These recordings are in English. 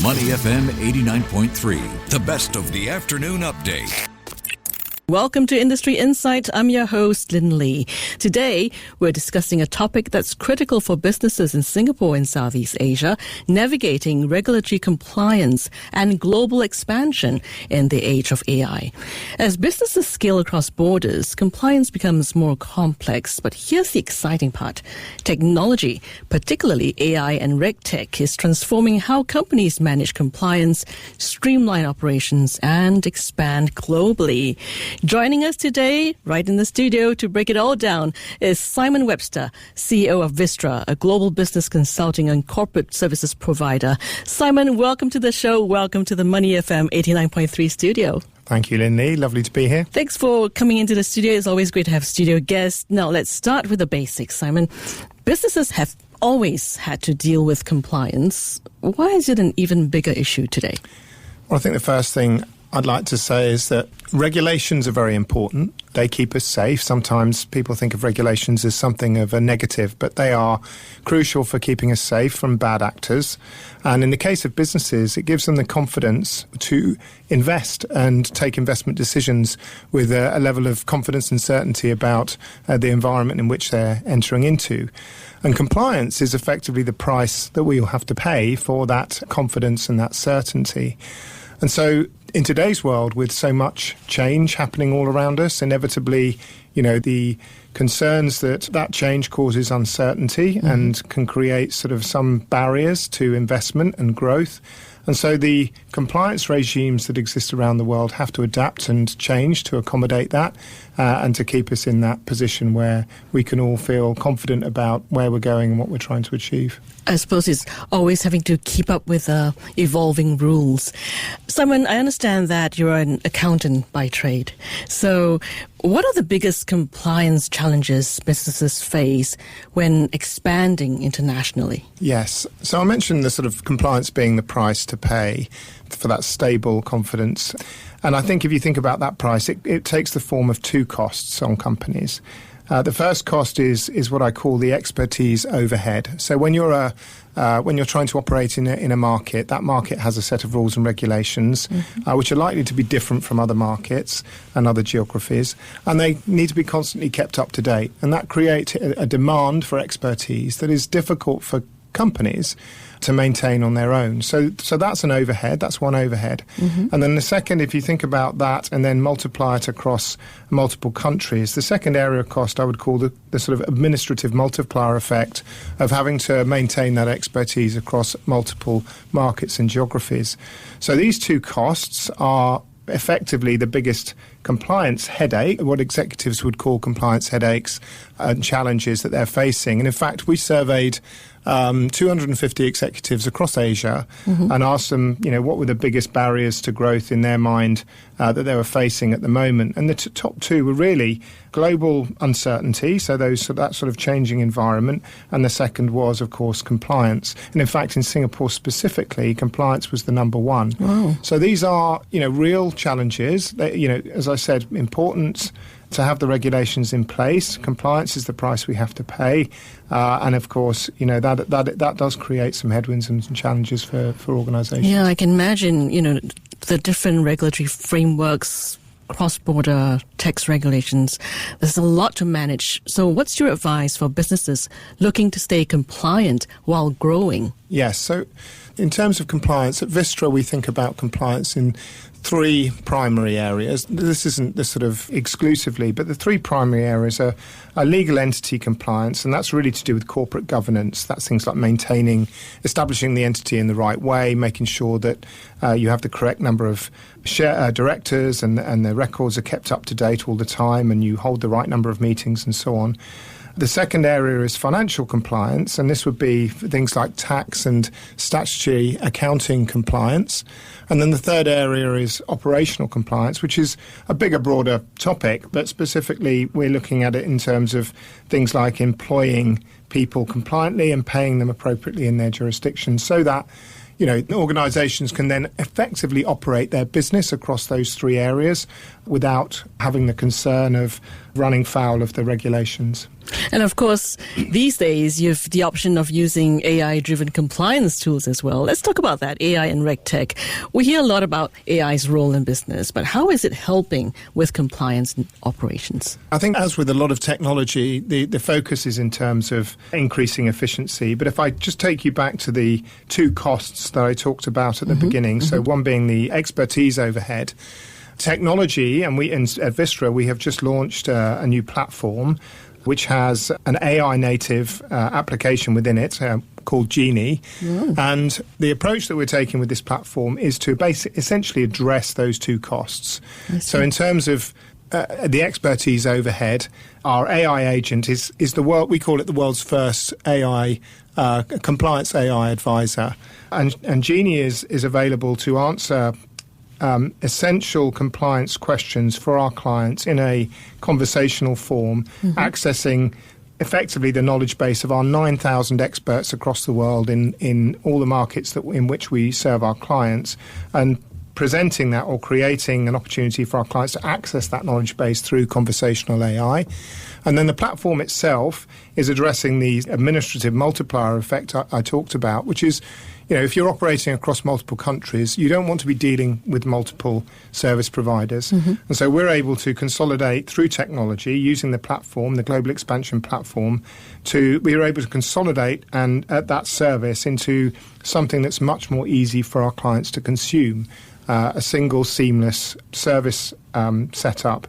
Money FM 89.3, the best of the afternoon update. Welcome to Industry Insight. I'm your host, Lynn Lee. Today, we're discussing a topic that's critical for businesses in Singapore and Southeast Asia, navigating regulatory compliance and global expansion in the age of AI. As businesses scale across borders, compliance becomes more complex. But here's the exciting part. Technology, particularly AI and RegTech, is transforming how companies manage compliance, streamline operations, and expand globally. Joining us today, right in the studio to break it all down, is Simon Webster, CEO of Vistra, a global business consulting and corporate services provider. Simon, welcome to the show. Welcome to the Money FM 89.3 studio. Thank you, Lynn Lee. Lovely to be here. Thanks for coming into the studio. It's always great to have studio guests. Now, let's start with the basics, Simon. Businesses have always had to deal with compliance. Why is it an even bigger issue today? Well, I think the first thing I'd like to say is that regulations are very important. They keep us safe. Sometimes people think of regulations as something of a negative, but they are crucial for keeping us safe from bad actors. And in the case of businesses, it gives them the confidence to invest and take investment decisions with a level of confidence and certainty about the environment in which they're entering into. And compliance is effectively the price that we will have to pay for that confidence and that certainty. And so in today's world, with so much change happening all around us, inevitably, the concerns that change causes uncertainty and can create sort of some barriers to investment and growth. And so the compliance regimes that exist around the world have to adapt and change to accommodate that and to keep us in that position where we can all feel confident about where we're going and what we're trying to achieve. I suppose it's always having to keep up with evolving rules. Simon, I understand that you're an accountant by trade. So what are the biggest compliance challenges businesses face when expanding internationally? Yes. So I mentioned the sort of compliance being the price to pay for that stable confidence. And I think if you think about that price, it takes the form of two costs on companies. The first cost is what I call the expertise overhead. So when you're trying to operate in a market, that market has a set of rules and regulations which are likely to be different from other markets and other geographies, and they need to be constantly kept up to date. And that creates a demand for expertise that is difficult for companies to maintain on their own. So that's an overhead. That's one overhead. And then the second, if you think about that and then multiply it across multiple countries, the second area of cost I would call the sort of administrative multiplier effect of having to maintain that expertise across multiple markets and geographies. So these two costs are effectively the biggest compliance headache, what executives would call compliance headaches and challenges that they're facing. And in fact, we surveyed 250 executives across Asia and asked them, what were the biggest barriers to growth in their mind that they were facing at the moment. And the top two were really global uncertainty, so that sort of changing environment. And the second was, of course, compliance. And in fact, in Singapore specifically, compliance was the number one. Wow. So these are, real challenges. As I said, important to have the regulations in place. Compliance is the price we have to pay. And of course, that does create some headwinds and some challenges for organizations. Yeah, I can imagine, the different regulatory frameworks, cross-border tax regulations. There's a lot to manage. So what's your advice for businesses looking to stay compliant while growing? Yes. So in terms of compliance, at Vistra, we think about compliance in three primary areas. This isn't the sort of exclusively, but the three primary areas are legal entity compliance, and that's really to do with corporate governance. That's things like establishing the entity in the right way, making sure that you have the correct number of directors and their records are kept up to date all the time, and you hold the right number of meetings and so on. The second area is financial compliance, and this would be things like tax and statutory accounting compliance. And then the third area is operational compliance, which is a bigger, broader topic, but specifically we're looking at it in terms of things like employing people compliantly and paying them appropriately in their jurisdictions so that organisations can then effectively operate their business across those three areas without having the concern of running foul of the regulations. And of course, these days, you have the option of using AI-driven compliance tools as well. Let's talk about that, AI and RegTech. We hear a lot about AI's role in business, but how is it helping with compliance and operations? I think as with a lot of technology, the focus is in terms of increasing efficiency. But if I just take you back to the two costs that I talked about at the beginning, so one being the expertise overhead, technology, and we at Vistra, we have just launched a new platform which has an AI native application within it called Genie. And the approach that we're taking with this platform is to essentially address those two costs. So in terms of the expertise overhead, our AI agent is we call it the world's first AI compliance AI advisor. And Genie is available to answer essential compliance questions for our clients in a conversational form, accessing effectively the knowledge base of our 9,000 experts across the world in all the markets in which we serve our clients, and presenting that or creating an opportunity for our clients to access that knowledge base through conversational AI. And then the platform itself is addressing the administrative multiplier effect I talked about, which is, if you're operating across multiple countries, you don't want to be dealing with multiple service providers. And so we're able to consolidate through technology using the platform, the global expansion platform, we're able to consolidate and that service into something that's much more easy for our clients to consume, a single seamless service setup.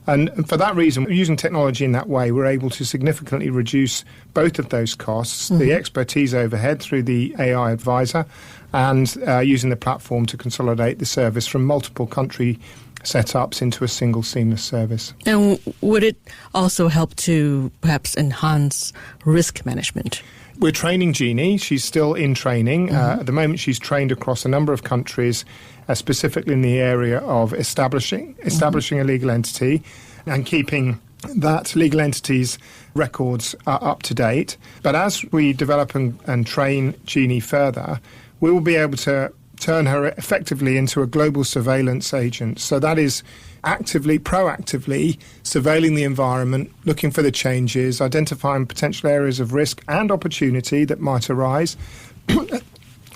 And for that reason, using technology in that way, we're able to significantly reduce both of those costs, the expertise overhead through the AI advisor, and using the platform to consolidate the service from multiple country setups into a single seamless service. And would it also help to perhaps enhance risk management? We're training Genie. She's still in training. At the moment, she's trained across a number of countries, specifically in the area of establishing a legal entity and keeping that legal entity's records up to date. But as we develop and train Genie further, we will be able to turn her effectively into a global surveillance agent. So that is proactively surveilling the environment, looking for the changes, identifying potential areas of risk and opportunity that might arise,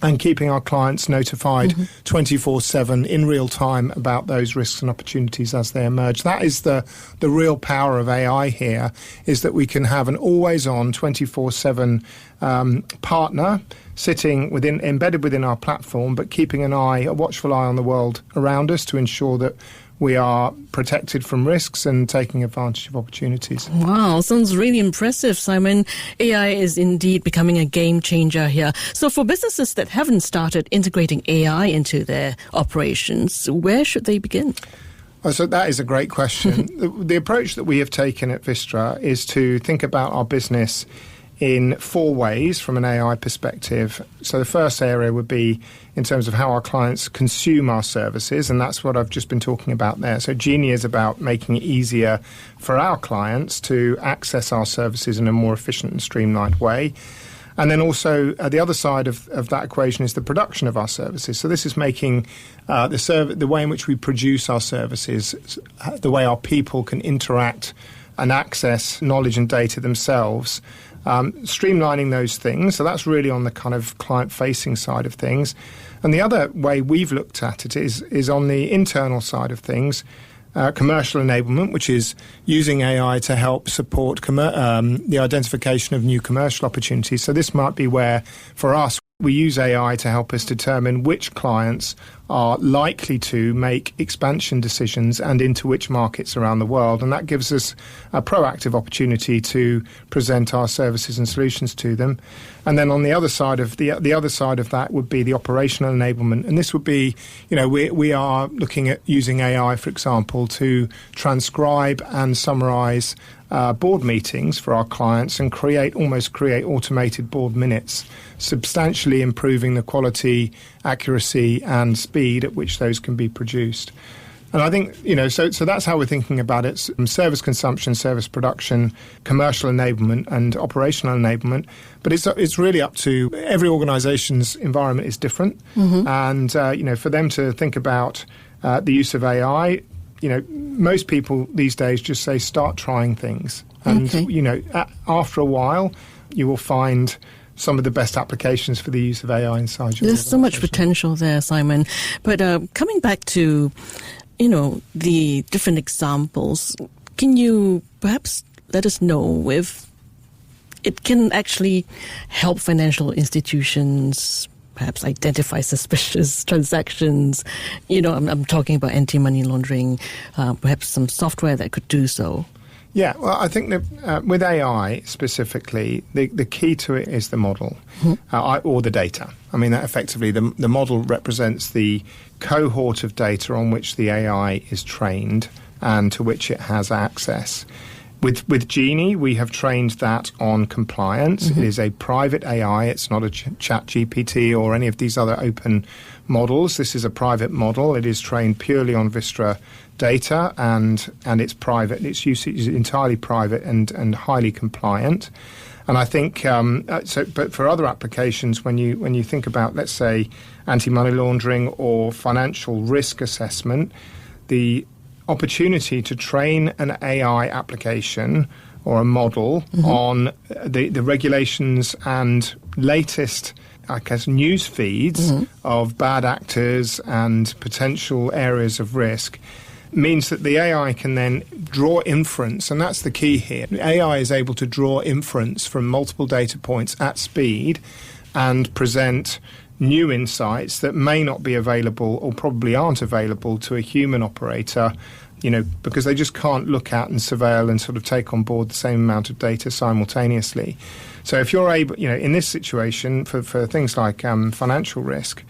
and keeping our clients notified 24/7 in real time about those risks and opportunities as they emerge. That is the real power of AI here, is that we can have an always-on 24/7 partner sitting embedded within our platform, but keeping a watchful eye on the world around us to ensure that we are protected from risks and taking advantage of opportunities. Wow, sounds really impressive, Simon. AI is indeed becoming a game changer here. So for businesses that haven't started integrating AI into their operations, where should they begin? So that is a great question. The approach that we have taken at Vistra is to think about our business in four ways from an AI perspective. So the first area would be in terms of how our clients consume our services, and that's what I've just been talking about there. So Genie is about making it easier for our clients to access our services in a more efficient and streamlined way. And then also the other side of that equation is the production of our services. So this is making the way in which we produce our services, the way our people can interact and access knowledge and data themselves, streamlining those things. So that's really on the kind of client-facing side of things. And the other way we've looked at it is on the internal side of things, commercial enablement, which is using AI to help support the identification of new commercial opportunities. So this might be where, for us, we use AI to help us determine which clients are likely to make expansion decisions and into which markets around the world. And that gives us a proactive opportunity to present our services and solutions to them. And then on the other side of the other side of that would be the operational enablement. And this would be, we are looking at using AI, for example, to transcribe and summarize board meetings for our clients and create automated board minutes, substantially improving the quality, accuracy and speed at which those can be produced. And I think, so that's how we're thinking about it. Service consumption, service production, commercial enablement and operational enablement. But it's really up to every organization's environment is different. And, for them to think about the use of AI, most people these days just say start trying things. And, after a while, you will find some of the best applications for the use of AI inside your There's so much potential there, Simon. But coming back to, the different examples, can you perhaps let us know if it can actually help financial institutions perhaps identify suspicious transactions? I'm talking about anti-money laundering, perhaps some software that could do so. Yeah, well, I think that with AI specifically, the key to it is the model or the data. I mean, that effectively, the model represents the cohort of data on which the AI is trained and to which it has access. With Genie, we have trained that on compliance. It is a private AI. It's not a chat GPT or any of these other open models. This is a private model. It is trained purely on Vistra data and it's private. Its usage is entirely private and highly compliant. And I think, but for other applications, when you think about, let's say, anti-money laundering or financial risk assessment, the opportunity to train an AI application or a model on the regulations and latest, I guess, news feeds of bad actors and potential areas of risk means that the AI can then draw inference, and that's the key here. AI is able to draw inference from multiple data points at speed and present new insights that may not be available or probably aren't available to a human operator, because they just can't look at and surveil and sort of take on board the same amount of data simultaneously. So if you're able, in this situation, for things like financial risk,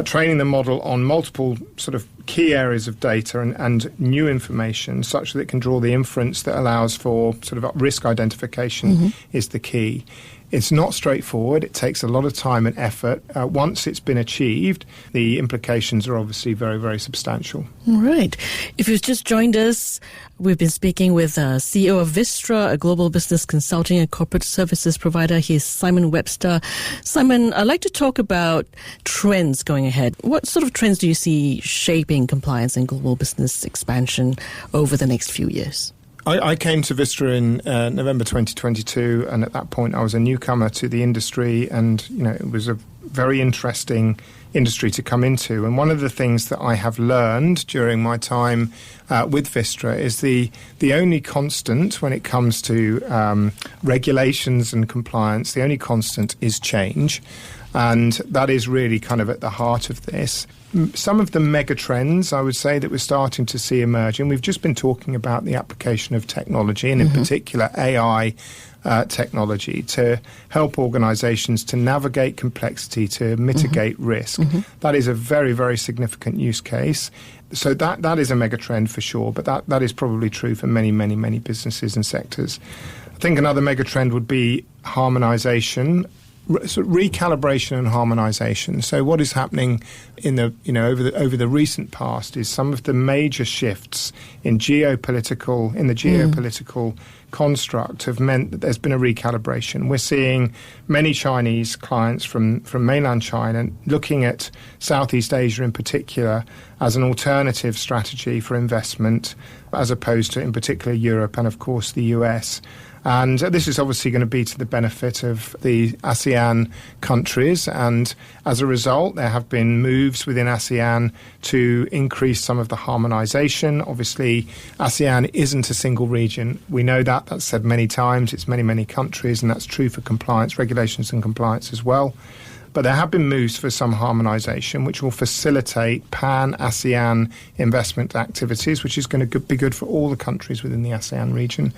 training the model on multiple sort of key areas of data and new information such that it can draw the inference that allows for sort of risk identification is the key. It's not straightforward. It takes a lot of time and effort. Once it's been achieved, the implications are obviously very, very substantial. All right. If you've just joined us, we've been speaking with CEO of Vistra, a global business consulting and corporate services provider. He's Simon Webster. Simon, I'd like to talk about trends going ahead. What sort of trends do you see shaping compliance and global business expansion over the next few years? I came to Vistra in November 2022, and at that point I was a newcomer to the industry, and it was a very interesting industry to come into. And one of the things that I have learned during my time with Vistra is the only constant when it comes to regulations and compliance, the only constant is change. And that is really kind of at the heart of this. Some of the mega trends, I would say, that we're starting to see emerging, we've just been talking about the application of technology, and in particular AI technology, to help organizations to navigate complexity, to mitigate risk. That is a very, very significant use case. So that is a mega trend for sure, but that is probably true for many, many, many businesses and sectors. I think another mega trend would be harmonization. So recalibration and harmonization. So what is happening in the over the recent past is some of the major shifts in geopolitical construct have meant that there's been a recalibration. We're seeing many Chinese clients from mainland China looking at Southeast Asia in particular as an alternative strategy for investment, as opposed to in particular Europe and of course the US. And this is obviously going to be to the benefit of the ASEAN countries. And as a result, there have been moves within ASEAN to increase some of the harmonization. Obviously, ASEAN isn't a single region. We know that. That's said many times. It's many, many countries, and that's true for compliance, regulations and compliance as well. But there have been moves for some harmonization, which will facilitate pan-ASEAN investment activities, which is going to be good for all the countries within the ASEAN region.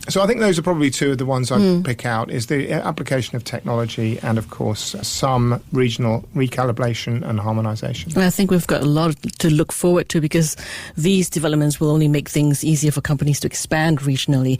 So I think those are probably two of the ones I'd pick out, is the application of technology and, of course, some regional recalibration and harmonization. I think we've got a lot to look forward to, because these developments will only make things easier for companies to expand regionally.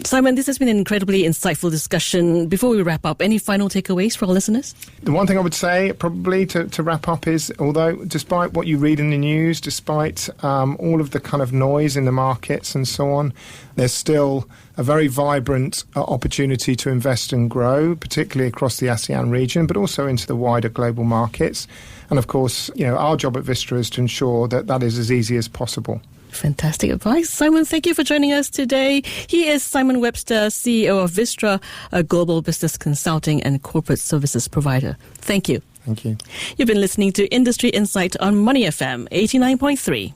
Simon, this has been an incredibly insightful discussion. Before we wrap up, any final takeaways for our listeners? The one thing I would say probably to wrap up is, although despite what you read in the news, despite all of the kind of noise in the markets and so on, there's still a very vibrant opportunity to invest and grow, particularly across the ASEAN region, but also into the wider global markets. And of course, our job at Vistra is to ensure that that is as easy as possible. Fantastic advice. Simon, thank you for joining us today. He is Simon Webster, CEO of Vistra, a global business consulting and corporate services provider. Thank you. Thank you. You've been listening to Industry Insight on Money FM 89.3.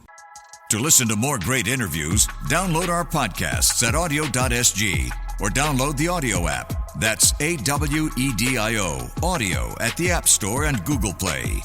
To listen to more great interviews, download our podcasts at audio.sg or download the audio app. That's AWEDIO, audio at the App Store and Google Play.